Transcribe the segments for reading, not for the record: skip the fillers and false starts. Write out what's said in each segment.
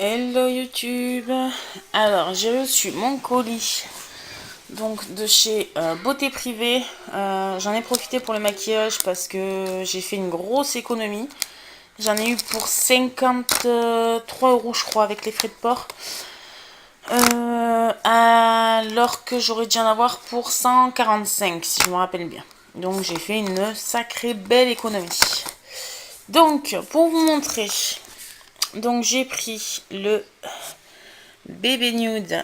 Hello YouTube. Alors j'ai reçu mon colis donc de chez Beauté Privée. J'en ai profité pour le maquillage parce que j'ai fait une grosse économie. J'en ai eu pour 53 € je crois avec les frais de port. Alors que j'aurais dû en avoir pour 145 si je me rappelle bien. Donc j'ai fait une sacrée belle économie. Donc pour vous montrer, donc j'ai pris le Bébé Nude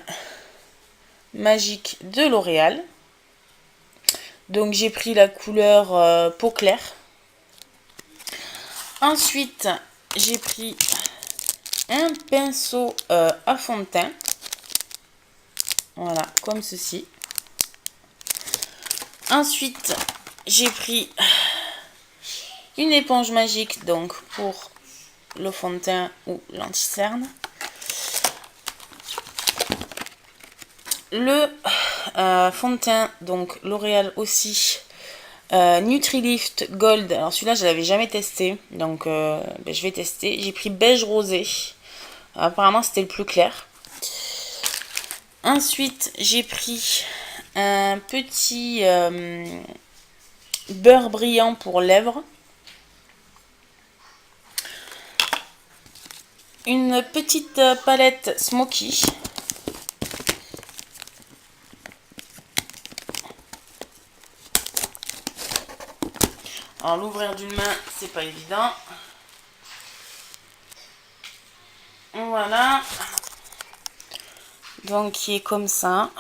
Magique de L'Oréal. Donc j'ai pris la couleur peau claire. Ensuite j'ai pris un pinceau à fond de teint. Voilà, comme ceci. Ensuite j'ai pris une éponge magique donc pour le fond de teint ou l'anti-cerne. Le fond de teint, donc L'Oréal aussi, Nutrilift Gold. Alors celui-là, je l'avais jamais testé, donc je vais tester. J'ai pris beige rosé. Apparemment, c'était le plus clair. Ensuite, j'ai pris un petit beurre brillant pour lèvres. Une petite palette Smoky. Alors l'ouvrir d'une main, c'est pas évident. Voilà. Donc qui est comme ça.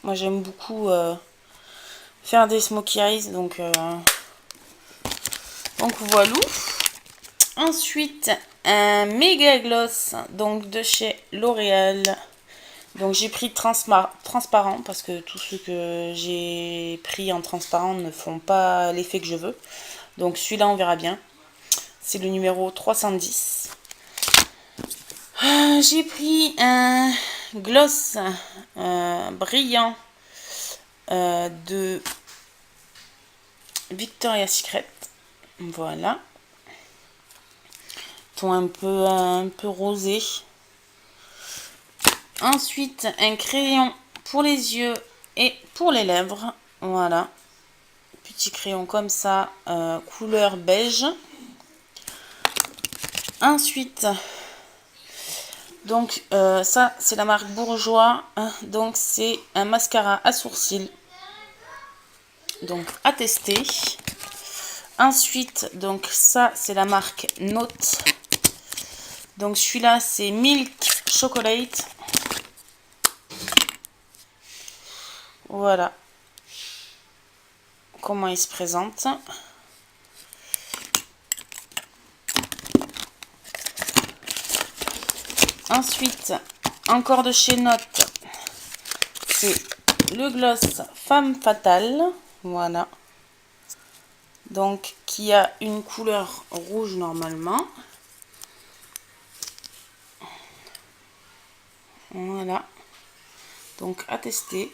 Moi j'aime beaucoup faire des smokey eyes, donc voilà. Ensuite un méga gloss donc de chez L'Oréal. Donc j'ai pris transparent parce que tous ceux que j'ai pris en transparent ne font pas l'effet que je veux. Donc celui-là on verra bien. C'est le numéro 310. J'ai pris un gloss brillant de Victoria's Secret. Voilà. Ton un peu rosé. Ensuite, un crayon pour les yeux et pour les lèvres. Voilà. Petit crayon comme ça, couleur beige. Ensuite, donc ça c'est la marque Bourjois. Donc c'est un mascara à sourcils. Donc à tester. Ensuite, donc ça c'est la marque Note. Donc celui-là c'est Milk Chocolate. Voilà comment il se présente. Ensuite, encore de chez Note, c'est le gloss Femme Fatale. Voilà. Donc, qui a une couleur rouge normalement. Voilà. Donc, à tester.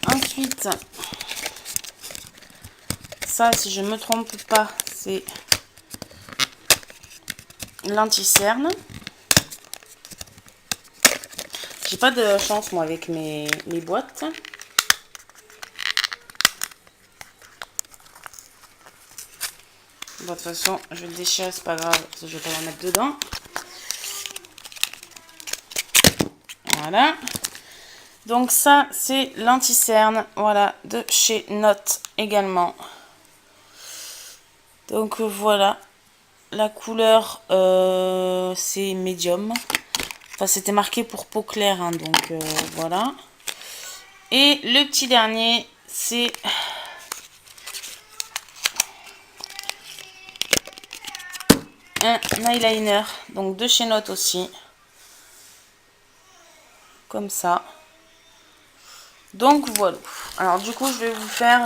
Ensuite, ça, si je ne me trompe pas, c'est l'anti-cerne. J'ai pas de chance, moi, avec mes boîtes. Bon, de toute façon, je vais le déchirer, c'est pas grave, parce que je vais pas la mettre dedans. Voilà. Donc ça, c'est l'anti-cerne, voilà, de chez Note également. Donc voilà, la couleur, c'est médium. Enfin, c'était marqué pour peau claire, hein, donc voilà. Et le petit dernier, c'est un eyeliner, donc de chez Note aussi. Comme ça. Donc voilà. Alors du coup, je vais vous faire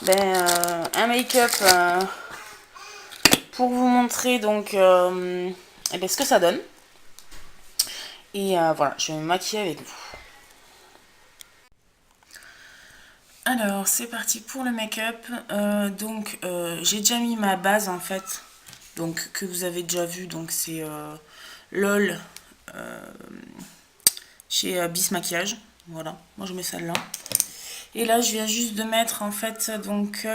un make-up pour vous montrer donc ce que ça donne. Et voilà, je vais me maquiller avec vous. Alors, c'est parti pour le make-up. Donc, j'ai déjà mis ma base en fait donc que vous avez déjà vu, donc c'est LOL chez Bis Maquillage. Voilà, moi je mets celle-là. Et là, je viens juste de mettre en fait donc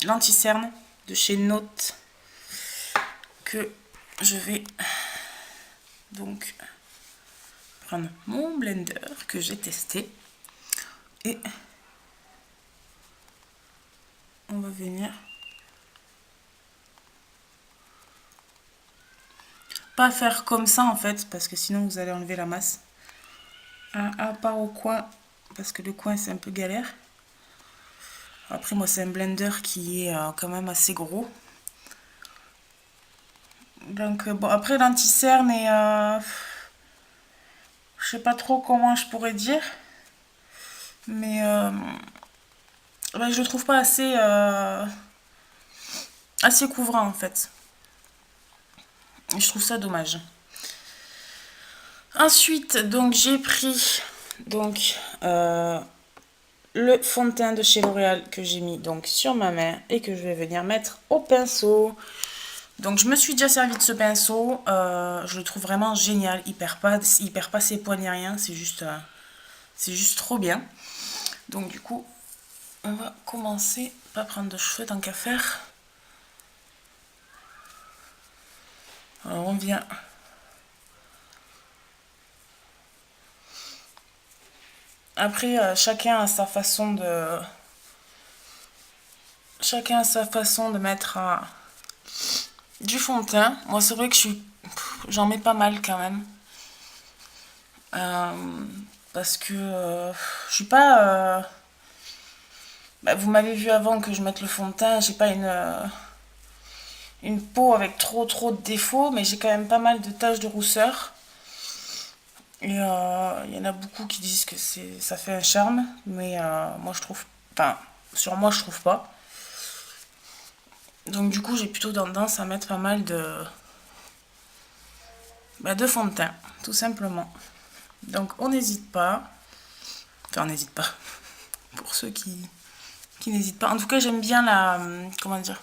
l'anti-cerne de chez Note que je vais donc prendre mon blender que j'ai testé et on va venir pas faire comme ça en fait parce que sinon vous allez enlever la masse à part au coin parce que le coin c'est un peu galère. Après moi c'est un blender qui est quand même assez gros, donc bon, après l'anti-cerne et je sais pas trop comment je pourrais dire, mais ben, je le trouve pas assez couvrant en fait. Et je trouve ça dommage. Ensuite, donc j'ai pris donc le fond de teint de chez L'Oréal que j'ai mis donc sur ma main et que je vais venir mettre au pinceau. Donc je me suis déjà servi de ce pinceau, je le trouve vraiment génial, il perd pas ses poils ni rien, c'est juste trop bien. Donc du coup, on va commencer, pas prendre de cheveux tant qu'à faire. Alors on vient après chacun a sa façon de mettre du fond de teint. Moi c'est vrai que j'en mets pas mal quand même. Parce que je suis pas... bah, vous m'avez vu avant que je mette le fond de teint, j'ai pas une peau avec trop de défauts, mais j'ai quand même pas mal de taches de rousseur. Et il y en a beaucoup qui disent que ça fait un charme, mais moi je trouve... Enfin, sur moi je trouve pas. Donc du coup j'ai plutôt tendance à mettre pas mal de fond de teint, tout simplement. Donc on n'hésite pas. Enfin on n'hésite pas. Pour ceux qui n'hésitent pas. En tout cas j'aime bien comment dire,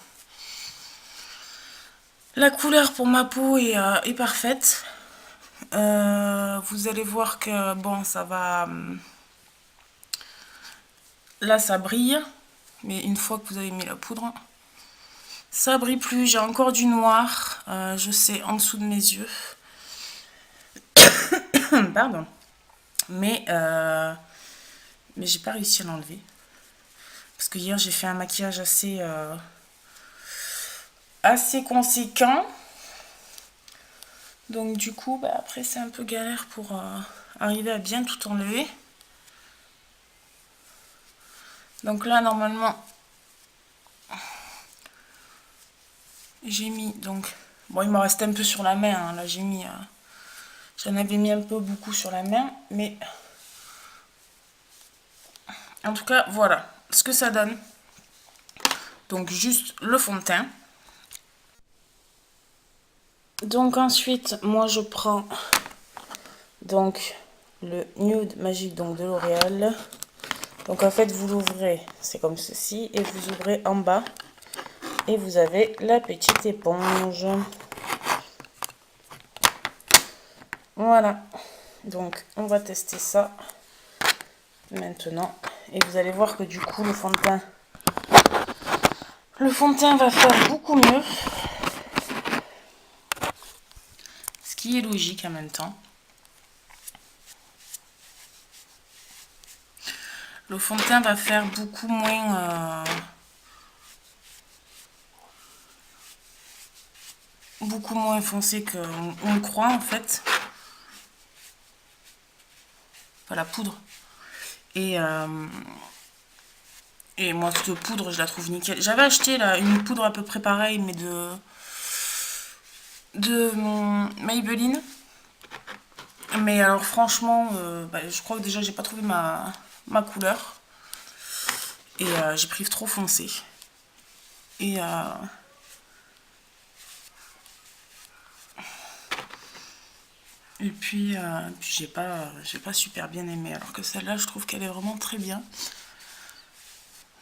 la couleur pour ma peau est parfaite. Vous allez voir que bon ça va... Là ça brille. Mais une fois que vous avez mis la poudre, ça brille plus. J'ai encore du noir, je sais, en dessous de mes yeux. Pardon. Mais j'ai pas réussi à l'enlever. Parce que hier j'ai fait un maquillage assez conséquent. Donc du coup, bah, après c'est un peu galère pour arriver à bien tout enlever. Donc là normalement, j'ai mis donc... Bon il me reste un peu sur la main, hein. Là j'ai mis... J'en avais mis un peu beaucoup sur la main, mais... En tout cas, voilà ce que ça donne. Donc juste le fond de teint. Donc ensuite, moi je prends donc le Nude Magique donc de L'Oréal. Donc en fait, vous l'ouvrez, c'est comme ceci, et vous ouvrez en bas. Et vous avez la petite éponge. Voilà. Donc on va tester ça maintenant. Et vous allez voir que du coup, le fond de teint va faire beaucoup mieux. Ce qui est logique en même temps. Le fond de teint va faire beaucoup moins foncé qu'on le croit en fait. Enfin, la poudre. Et moi cette poudre je la trouve nickel. J'avais acheté là une poudre à peu près pareille mais de Maybelline. Mais alors franchement, je crois que déjà j'ai pas trouvé ma couleur. Et j'ai pris trop foncé. Et puis j'ai pas super bien aimé. Alors que celle-là, je trouve qu'elle est vraiment très bien.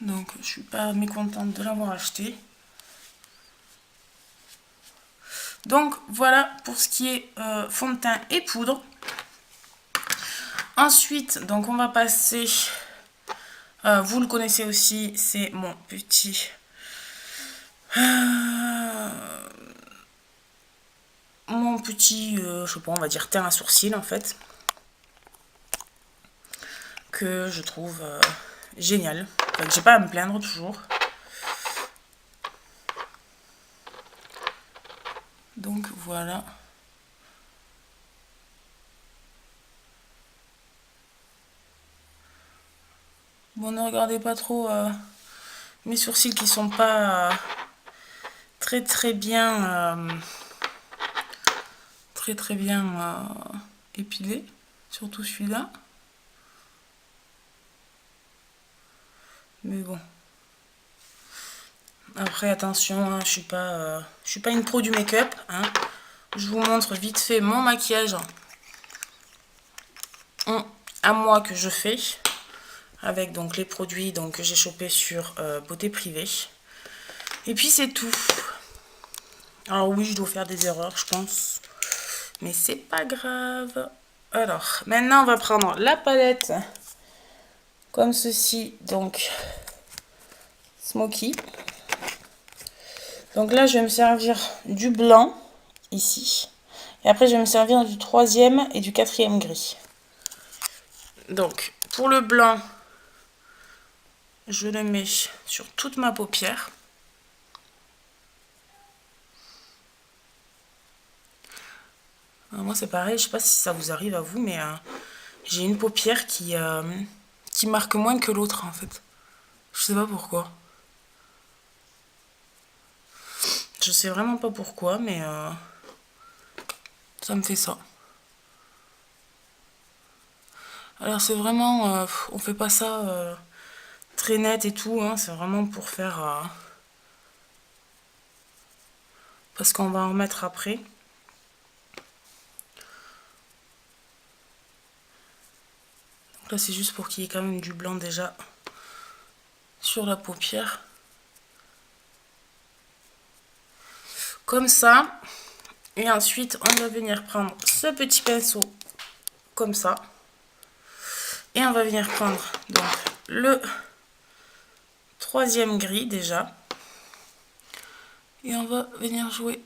Donc je suis pas mécontente de l'avoir achetée. Donc voilà pour ce qui est fond de teint et poudre. Ensuite, donc on va passer, vous le connaissez aussi, c'est mon petit je sais pas, on va dire teint à sourcils en fait, que je trouve génial, enfin, que j'ai pas à me plaindre toujours. Donc voilà. Bon, ne regardez pas trop mes sourcils qui sont pas très bien épilés, surtout celui-là. Mais bon. Après attention, hein, je suis pas une pro du make-up, hein. Je vous montre vite fait mon maquillage à moi que je fais avec donc les produits donc, que j'ai chopé sur Beauté Privée. Et puis c'est tout. Alors oui, je dois faire des erreurs, je pense. Mais c'est pas grave. Alors, maintenant on va prendre la palette comme ceci, donc Smoky. Donc là, je vais me servir du blanc, ici. Et après, je vais me servir du 3e et du 4e gris. Donc, pour le blanc, je le mets sur toute ma paupière. Alors moi, c'est pareil, je sais pas si ça vous arrive à vous, mais j'ai une paupière qui marque moins que l'autre, en fait. Je sais pas pourquoi. Je sais vraiment pas pourquoi, mais ça me fait ça. Alors c'est vraiment, on fait pas ça très net et tout, hein, c'est vraiment pour faire... parce qu'on va en remettre après. Donc là c'est juste pour qu'il y ait quand même du blanc déjà sur la paupière. Comme ça. Et ensuite on va venir prendre ce petit pinceau comme ça. Et on va venir prendre donc le 3e gris déjà. Et on va venir jouer.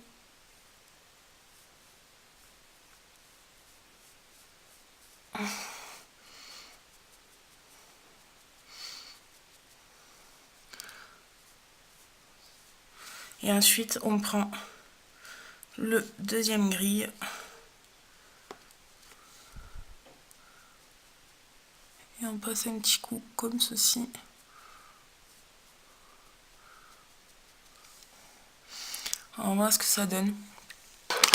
Et ensuite on prend le 2e gris. Et on passe un petit coup comme ceci. On voit ce que ça donne.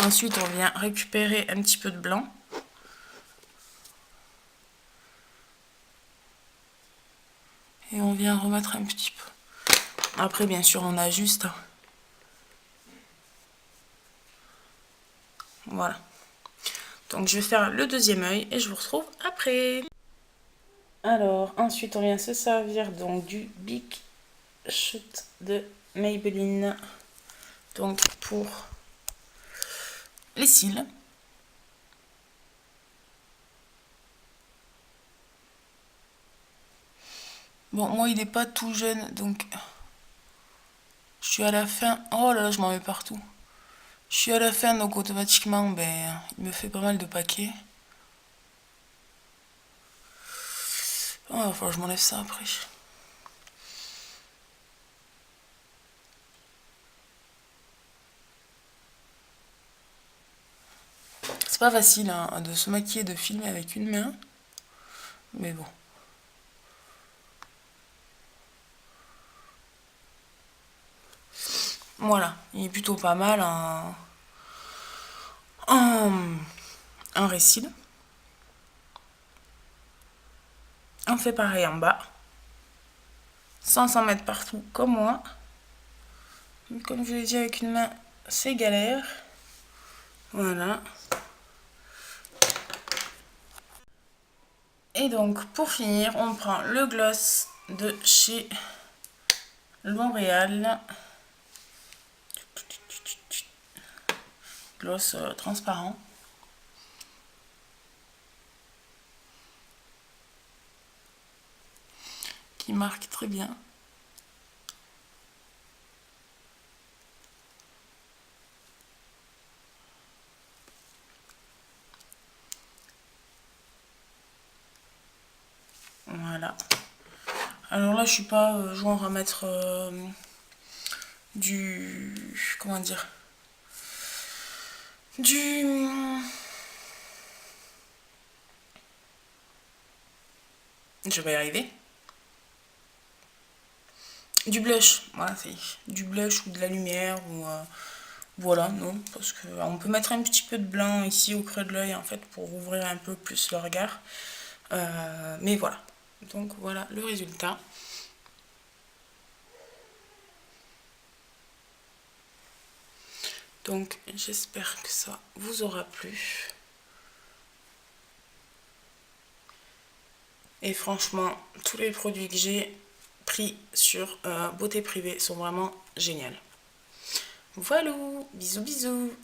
Ensuite, on vient récupérer un petit peu de blanc. Et on vient remettre un petit peu. Après, bien sûr, on ajuste. Voilà. Donc, je vais faire le 2e œil et je vous retrouve après. Alors, ensuite, on vient se servir donc du Big Shoot de Maybelline. Donc, pour les cils. Bon, moi, il n'est pas tout jeune, donc je suis à la fin. Oh là là, je m'en mets partout. Je suis à la fin, donc automatiquement, ben, il me fait pas mal de paquets. Oh, il va falloir que je m'enlève ça après. C'est pas facile hein, de se maquiller, de filmer avec une main. Mais bon. Voilà, il est plutôt pas mal en récil. On fait pareil en bas. Sans s'en mettre partout comme moi. Mais comme je l'ai dit avec une main, c'est galère. Voilà. Et donc pour finir, on prend le gloss de chez L'Oréal. gloss transparent. Qui marque très bien. Voilà. Alors là, je suis pas genre à mettre comment dire, je vais y arriver. Du blush, voilà, c'est du blush ou de la lumière ou voilà, non, parce que on peut mettre un petit peu de blanc ici au creux de l'œil en fait pour ouvrir un peu plus le regard. Mais voilà, donc voilà le résultat. Donc j'espère que ça vous aura plu. Et franchement, tous les produits que j'ai pris sur Beauté Privée sont vraiment géniaux. Voilà, bisous bisous.